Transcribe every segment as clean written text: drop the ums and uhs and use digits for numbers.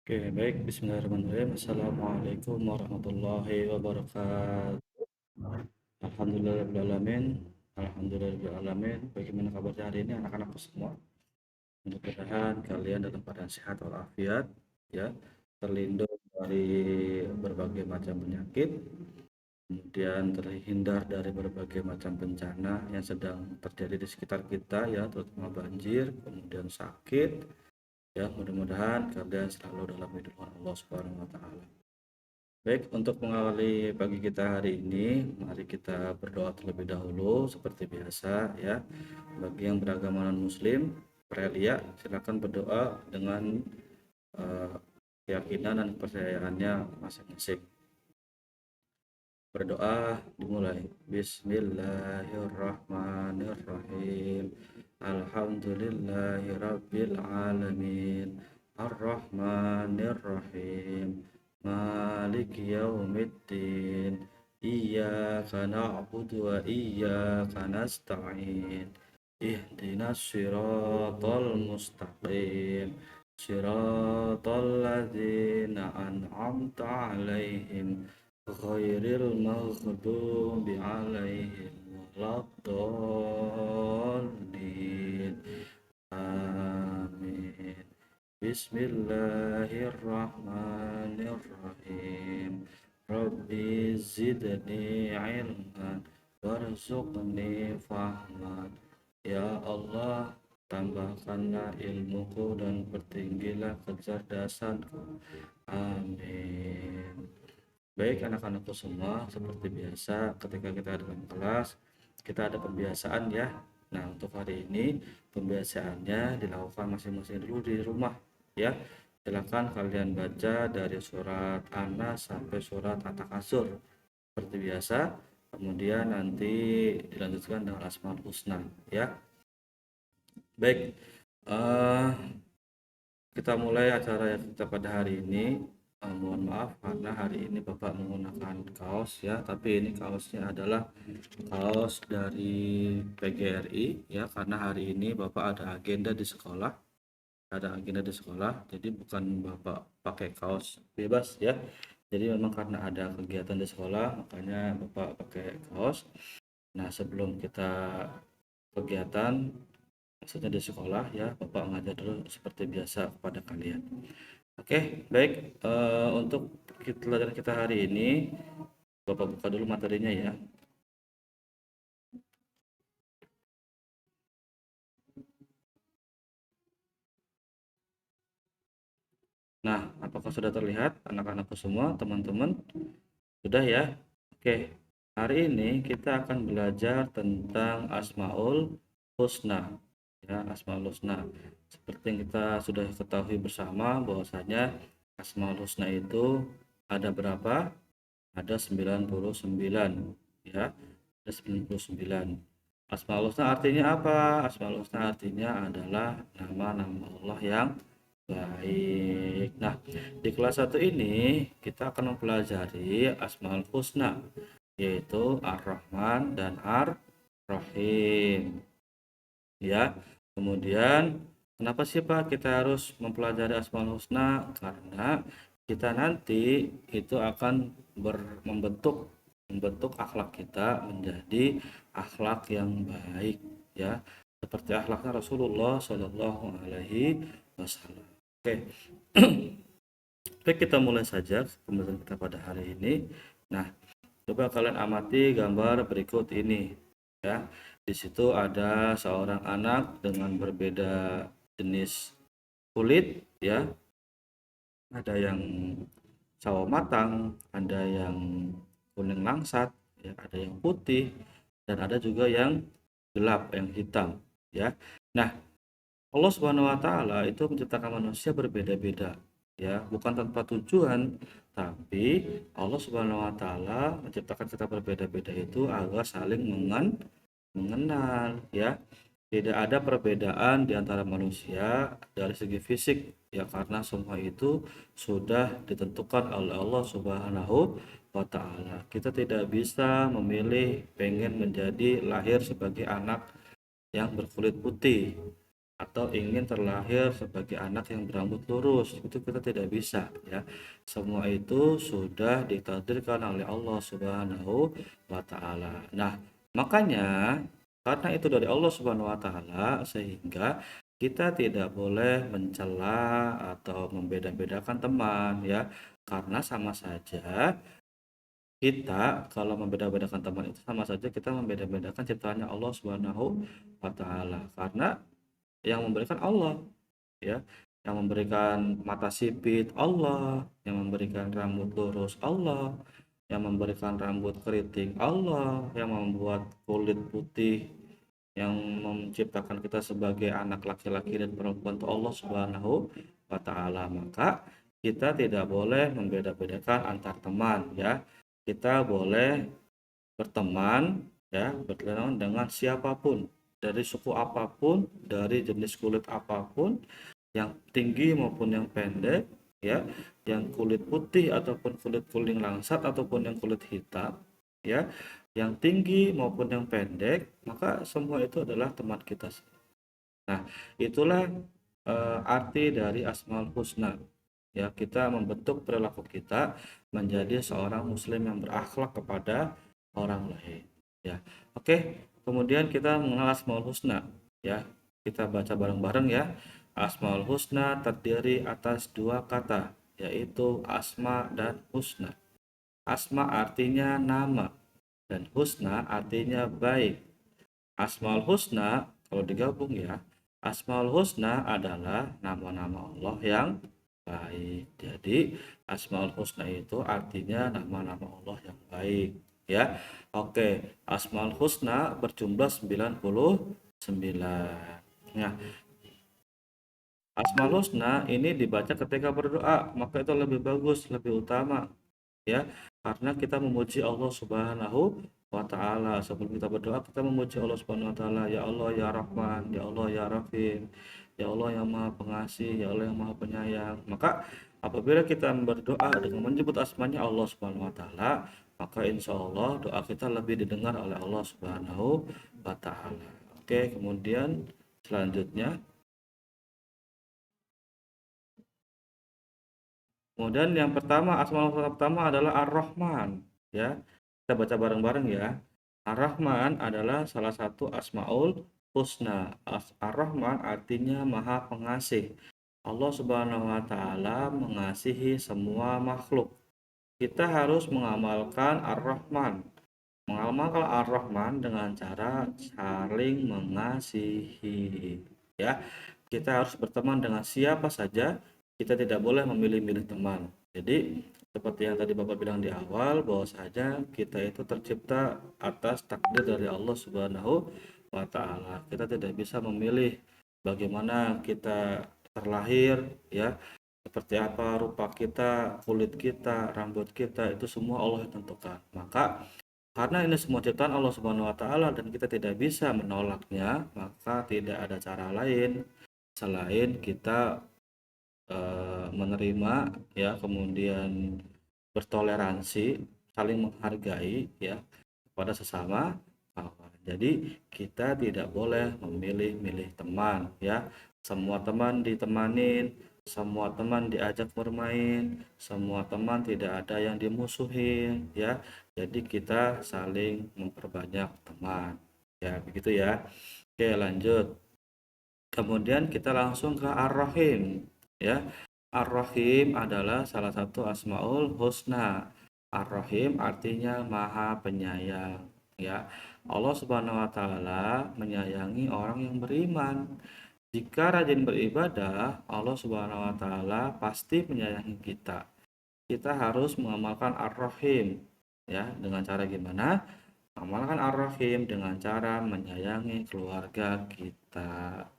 Oke, baik. Bismillahirrahmanirrahim. Assalamualaikum warahmatullahi wabarakatuh. Alhamdulillahirrahmanirrahim. Alhamdulillahirrahmanirrahim. Bagaimana kabarnya hari ini anak-anakku semua? Mudah-mudahan kalian dalam keadaan sehat walafiat, ya, terlindung dari berbagai macam penyakit, kemudian terhindar dari berbagai macam bencana yang sedang terjadi di sekitar kita, ya, terutama banjir, kemudian sakit. Ya, mudah-mudahan kalian selalu dalam lindungan Allah Subhanahu wa taala. Baik, untuk mengawali pagi kita hari ini, mari kita berdoa terlebih dahulu seperti biasa, ya. Bagi yang beragama non-muslim, Aurelia, silakan berdoa dengan eh, keyakinan dan kepercayaannya masing-masing. Berdoa dimulai. Bismillahirrahmanirrahim. Alhamdulillahirabbil alamin. Arrahmanirrahim. Maliki yaumiddin. Iyyaka na'budu wa iyyaka nasta'in. Ihdinas siratal mustaqim. Siratal ladzina an'amta 'alaihim ghairil maghdubi 'alaihim waladdallin. Amin. Bismillahirrahmanirrahim. Rabbi zidni ilman warzuqni fahman. Ya Allah, tambahkanlah ilmuku dan pertinggilah kecerdasanku. Amin. Baik anak-anakku semua, seperti biasa ketika kita dalam kelas, kita ada pembiasaan, ya. Nah, untuk hari ini pembiasaannya dilakukan masing-masing dulu di rumah, ya. Silakan kalian baca dari surat An-Nas sampai surat At-Takasur seperti biasa. Kemudian nanti dilanjutkan dengan Asmaul Husna, ya. Baik, eh, kita mulai acara yang kita pada hari ini. Mohon maaf karena hari ini Bapak menggunakan kaos, ya, tapi ini kaosnya adalah kaos dari PGRI, ya, karena hari ini Bapak ada agenda di sekolah, jadi bukan Bapak pakai kaos bebas, ya. Jadi memang karena ada kegiatan di sekolah, makanya Bapak pakai kaos. Nah, sebelum kita kegiatan, maksudnya di sekolah, ya, Bapak ngajar dulu seperti biasa kepada kalian. Oke, baik. Untuk pelajaran kita hari ini, Bapak buka dulu materinya, ya. Nah, apakah sudah terlihat anak-anakku semua, teman-teman? Sudah, ya? Oke, hari ini kita akan belajar tentang Asmaul Husna. Ya, Asmaul Husna. Seperti yang kita sudah ketahui bersama bahwasanya Asmaul Husna itu ada berapa? Ada 99, ya. Ada 99. Asmaul Husna artinya apa? Asmaul Husna artinya adalah nama-nama Allah yang baik. Nah, di kelas 1 ini kita akan mempelajari Asmaul Husna, yaitu Ar-Rahman dan Ar-Rahim. Ya. Kemudian kenapa sih Pak kita harus mempelajari Asmaul Husna? Karena kita nanti itu akan membentuk akhlak kita menjadi akhlak yang baik, ya, seperti akhlaknya Rasulullah Shallallahu Alaihi Wasallam. Oke. Baik, kita mulai saja pembahasan kita pada hari ini. Nah, coba kalian amati gambar berikut ini, ya. Di situ ada seorang anak dengan berbeda jenis kulit, ya. Ada yang sawo matang, ada yang kuning langsat, ya, ada yang putih, dan ada juga yang gelap, yang hitam, ya. Nah, Allah Subhanahu wa taala itu menciptakan manusia berbeda-beda, ya, bukan tanpa tujuan, tapi Allah Subhanahu wa taala menciptakan kita berbeda-beda itu agar saling mengenal, ya. Tidak ada perbedaan di antara manusia dari segi fisik, ya, karena semua itu sudah ditentukan oleh Allah Subhanahu wa taala. Kita tidak bisa memilih pengen menjadi lahir sebagai anak yang berkulit putih atau ingin terlahir sebagai anak yang berambut lurus. Itu kita tidak bisa ya. Semua itu sudah ditakdirkan oleh Allah Subhanahu wa taala. Nah, makanya karena itu dari Allah Subhanahu wa taala sehingga kita tidak boleh mencela atau membeda-bedakan teman ya. Karena sama saja kita kalau membeda-bedakan teman itu sama saja kita membeda-bedakan ciptaannya Allah Subhanahu wa taala. Karena yang memberikan Allah ya, yang memberikan mata sipit Allah, yang memberikan rambut lurus Allah, yang memberikan rambut keriting Allah, yang membuat kulit putih, yang menciptakan kita sebagai anak laki-laki dan perempuan itu Allah Subhanahu wa taala. Maka kita tidak boleh membeda-bedakan antar teman ya. Kita boleh berteman ya, berteman dengan siapapun, dari suku apapun, dari jenis kulit apapun, yang tinggi maupun yang pendek ya, yang kulit putih ataupun kulit kuning langsat ataupun yang kulit hitam ya, yang tinggi maupun yang pendek, maka semua itu adalah teman kita. Nah, itulah arti dari Asmaul Husna ya, kita membentuk perilaku kita menjadi seorang muslim yang berakhlak kepada orang lain ya. Oke, kemudian kita mengenal Asmaul Husna ya, kita baca bareng-bareng ya. Asmaul Husna terdiri atas dua kata, yaitu asma dan husna. Asma artinya nama dan husna artinya baik. Asmaul Husna kalau digabung ya, Asmaul Husna adalah nama-nama Allah yang baik. Jadi Asmaul Husna itu artinya nama-nama Allah yang baik ya. Oke, Asmaul Husna berjumlah 99. Nah, Asmaul Husna ini dibaca ketika berdoa, maka itu lebih bagus, lebih utama ya, karena kita memuji Allah Subhanahu wa taala. Sebelum kita berdoa kita memuji Allah Subhanahu wa taala, ya Allah ya Rahman, ya Allah ya Rahim, ya Allah yang Maha Pengasih, ya Allah yang Maha Penyayang. Maka apabila kita berdoa dengan menyebut asmanya Allah Subhanahu wa taala, maka insya Allah doa kita lebih didengar oleh Allah Subhanahu wa taala. Oke, kemudian selanjutnya, kemudian yang pertama, asmaul husna pertama adalah Ar-Rahman ya. Kita baca bareng-bareng ya. Ar-Rahman adalah salah satu asmaul husna. Ar-Rahman artinya Maha Pengasih. Allah Subhanahu wa taala mengasihi semua makhluk. Kita harus mengamalkan Ar-Rahman. Mengamalkan Ar-Rahman dengan cara saling mengasihi ya. Kita harus berteman dengan siapa saja, kita tidak boleh memilih-milih teman. Jadi seperti yang tadi Bapak bilang di awal, bahwa saja kita itu tercipta atas takdir dari Allah Subhanahu wa taala. Kita tidak bisa memilih bagaimana kita terlahir ya, seperti apa rupa kita, kulit kita, rambut kita, itu semua Allah yang tentukan. Maka karena ini semua ciptaan Allah Subhanahu wa taala dan kita tidak bisa menolaknya, maka tidak ada cara lain selain kita menerima ya, kemudian bertoleransi, saling menghargai ya kepada sesama kawan. Jadi kita tidak boleh memilih-milih teman ya. Semua teman ditemanin, semua teman diajak bermain, semua teman tidak ada yang dimusuhin ya. Jadi kita saling memperbanyak teman ya, begitu ya. Oke, lanjut. Kemudian kita langsung ke Ar-Rahim ya. Ar-Rahim adalah salah satu Asmaul Husna. Ar-Rahim artinya Maha Penyayang ya. Allah Subhanahu wa taala menyayangi orang yang beriman. Jika rajin beribadah, Allah Subhanahu wa taala pasti menyayangi kita. Kita harus mengamalkan Ar-Rahim ya. Dengan cara gimana? Mengamalkan Ar-Rahim dengan cara menyayangi keluarga kita.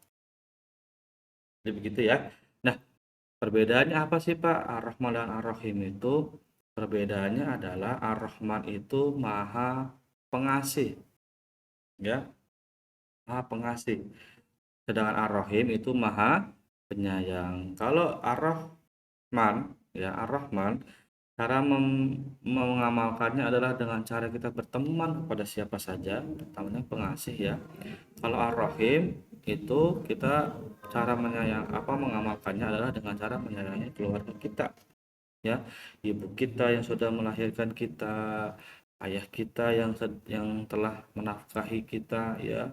Jadi begitu ya. Nah, perbedaannya apa sih Pak? Ar-Rahman dan Ar-Rahim itu perbedaannya adalah Ar-Rahman itu Maha Pengasih ya, Maha Pengasih. Sedangkan Ar-Rahim itu Maha Penyayang. Kalau Ar-Rahman ya, Ar-Rahman cara mengamalkannya adalah dengan cara kita berteman kepada siapa saja, namanya pengasih ya. Kalau Ar-Rahim itu kita cara mengamalkannya adalah dengan cara menyayangi keluarga kita, ya, ibu kita yang sudah melahirkan kita, ayah kita yang telah menafkahi kita, ya,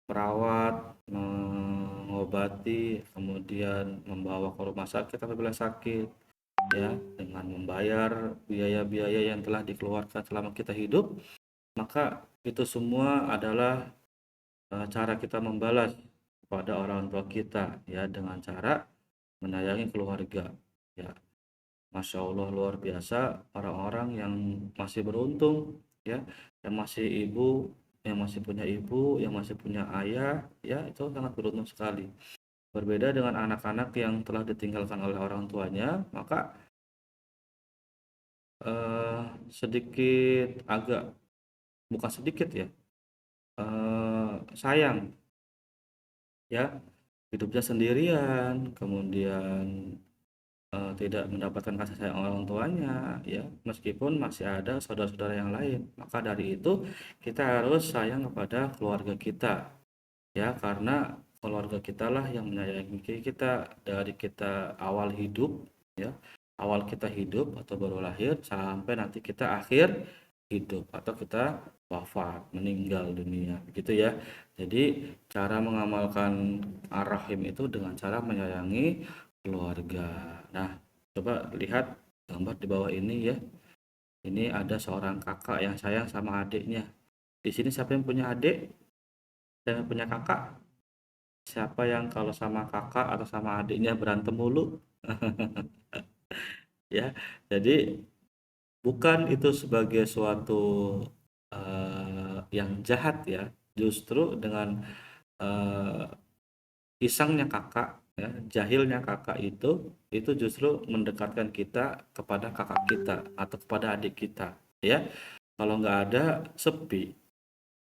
merawat, mengobati, kemudian membawa ke rumah sakit apabila sakit, ya, dengan membayar biaya-biaya yang telah dikeluarkan selama kita hidup, maka itu semua adalah cara kita membalas kepada orang tua kita, ya, dengan cara menyayangi keluarga, ya. Masya Allah, luar biasa orang-orang yang masih beruntung, ya, yang masih punya ibu, yang masih punya ayah, ya, itu sangat beruntung sekali. Berbeda dengan anak-anak yang telah ditinggalkan oleh orang tuanya, maka eh, sedikit agak bukan sedikit ya, sayang, ya, hidupnya sendirian, kemudian tidak mendapatkan kasih sayang orang tuanya, ya, meskipun masih ada saudara-saudara yang lain. Maka dari itu kita harus sayang kepada keluarga kita, ya, karena keluarga kita lah yang menyayangi kita dari kita awal hidup, ya, awal kita hidup atau baru lahir sampai nanti kita akhir hidup atau kita wafat, meninggal dunia, gitu ya. Jadi cara mengamalkan ar-rahim itu dengan cara menyayangi keluarga. Nah, coba lihat gambar di bawah ini, ya. Ini ada seorang kakak yang sayang sama adiknya. Di sini siapa yang punya adik? Siapa yang punya kakak? Siapa yang kalau sama kakak atau sama adiknya berantem mulu? Ya, jadi bukan itu sebagai suatu yang jahat, ya. Justru dengan eh, isengnya kakak, ya, jahilnya kakak itu justru mendekatkan kita kepada kakak kita atau kepada adik kita, ya. Kalau nggak ada sepi,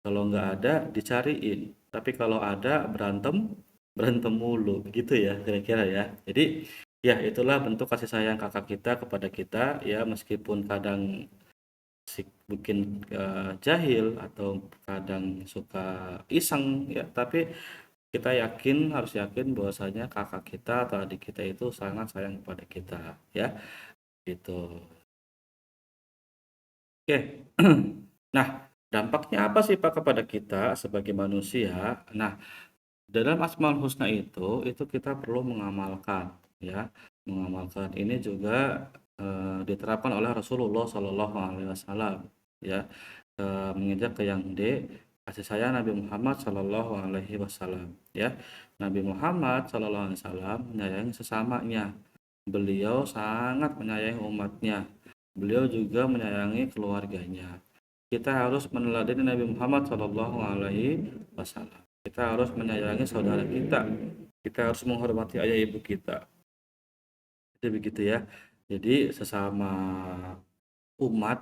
kalau nggak ada dicariin, tapi kalau ada berantem berantem mulu, gitu ya kira-kira, ya. Jadi ya itulah bentuk kasih sayang kakak kita kepada kita, ya, meskipun kadang bikin jahil atau kadang suka iseng, ya, tapi kita harus yakin bahwasanya kakak kita atau adik kita itu sangat sayang kepada kita, ya, gitu. Oke. Nah, dampaknya apa sih Pak kepada kita sebagai manusia? Nah, dalam Asmaul Husna itu kita perlu mengamalkan, ya. Mengamalkan ini juga diterapkan oleh Rasulullah Shallallahu Alaihi Wasallam, ya. Menginjak ke yang D, kasih sayang Nabi Muhammad Shallallahu Alaihi Wasallam, ya. Nabi Muhammad Shallallahu Alaihi Wasallam menyayangi sesamanya. Beliau sangat menyayangi umatnya. Beliau juga menyayangi keluarganya. Kita harus meneladani Nabi Muhammad Shallallahu Alaihi Wasallam. Kita harus menyayangi saudara kita. Kita harus menghormati ayah ibu kita. Jadi begitu, ya. Jadi sesama umat,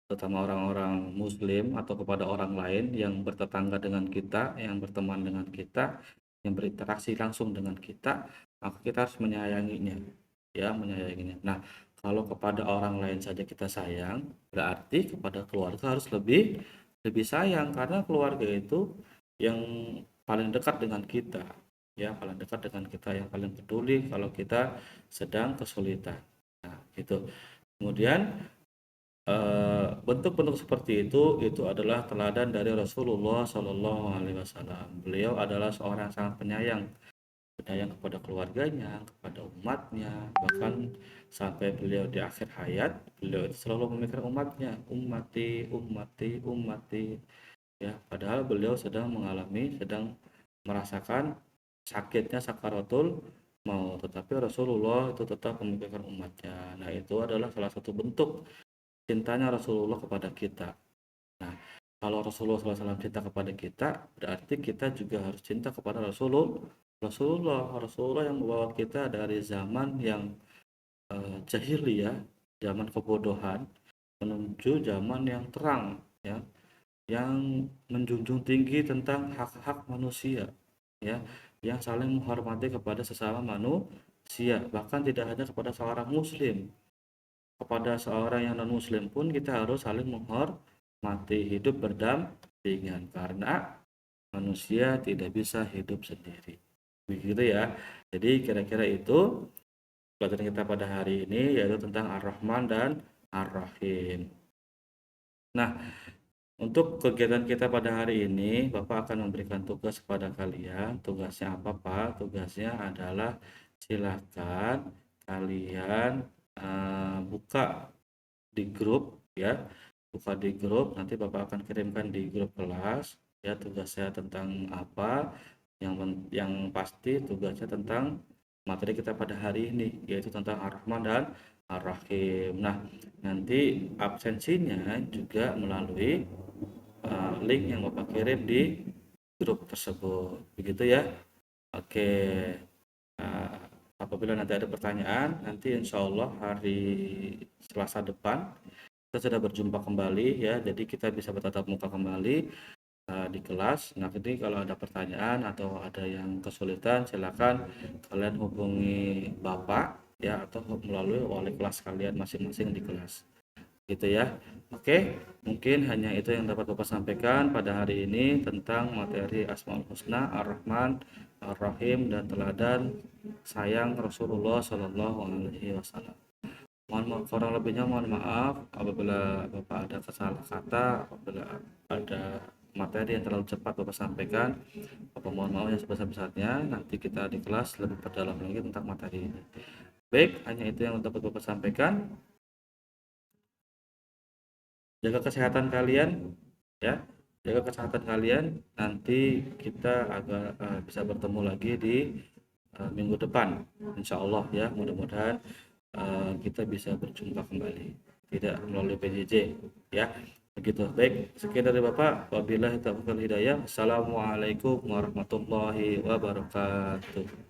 terutama orang-orang Muslim atau kepada orang lain yang bertetangga dengan kita, yang berteman dengan kita, yang berinteraksi langsung dengan kita, maka kita harus menyayanginya, ya, menyayanginya. Nah, kalau kepada orang lain saja kita sayang, berarti kepada keluarga harus lebih lebih sayang, karena keluarga itu yang paling dekat dengan kita, ya, paling dekat dengan kita, yang paling peduli kalau kita sedang kesulitan. Nah, gitu. Kemudian bentuk-bentuk seperti itu adalah teladan dari Rasulullah Shallallahu Alaihi Wasallam. Beliau adalah seorang yang sangat penyayang, penyayang kepada keluarganya, kepada umatnya, bahkan sampai beliau di akhir hayat, beliau itu selalu memikirkan umatnya, ummati, ummati, ummati, ya. Padahal beliau sedang merasakan sakitnya sakaratul maut, tetapi Rasulullah itu tetap memikirkan umatnya. Nah, itu adalah salah satu bentuk cintanya Rasulullah kepada kita. Nah, kalau Rasulullah SAW cinta kepada kita, berarti kita juga harus cinta kepada Rasulullah yang membawa kita dari zaman yang jahiliyah, zaman kebodohan, menuju zaman yang terang, ya, yang menjunjung tinggi tentang hak-hak manusia, ya, yang saling menghormati kepada sesama manusia, bahkan tidak hanya kepada seorang muslim, kepada seorang yang non muslim pun kita harus saling menghormati, hidup berdampingan, karena manusia tidak bisa hidup sendiri. Begitu ya. Jadi kira-kira itu pelajaran kita pada hari ini, yaitu tentang Ar-Rahman dan Ar-Rahim. Nah, untuk kegiatan kita pada hari ini, Bapak akan memberikan tugas kepada kalian. Tugasnya apa, Pak? Tugasnya adalah silakan kalian buka di grup ya. Buka di grup, nanti Bapak akan kirimkan di grup kelas ya, tugasnya tentang apa. Yang pasti tugasnya tentang materi kita pada hari ini, yaitu tentang Ar-Rahman dan Ar-Rahim. Nah, nanti absensinya juga melalui link yang Bapak kirim di grup tersebut. Begitu ya. Oke. Nah, apabila nanti ada pertanyaan, nanti insya Allah hari Selasa depan kita sudah berjumpa kembali ya. Jadi kita bisa bertatap muka kembali di kelas. Nah, nanti kalau ada pertanyaan atau ada yang kesulitan, silakan kalian hubungi Bapak ya, atau melalui wali kelas kalian masing-masing di kelas. Gitu ya. Oke, mungkin hanya itu yang dapat Bapak sampaikan pada hari ini tentang materi Asmaul Husna, Ar-Rahman, Ar-Rahim, dan teladan sayang Rasulullah Shallallahu Alaihi Wasallam. Mohon maaf, kurang lebihnya mohon maaf apabila Bapak ada salah kata, apabila ada materi yang terlalu cepat Bapak sampaikan. Bapak mohon maaf yang sebesar-besarnya. Nanti kita di kelas lebih perdalam lagi tentang materi ini. Baik, hanya itu yang dapat Bapak sampaikan. Jaga kesehatan kalian ya, jaga kesehatan kalian. Nanti kita agak bisa bertemu lagi di minggu depan insya Allah ya. Mudah-mudahan kita bisa berjumpa kembali, tidak melalui PJJ ya. Begitu. Baik, sekian dari Bapak. Wabillahi taufiq wal hidayah. Assalamualaikum warahmatullahi wabarakatuh.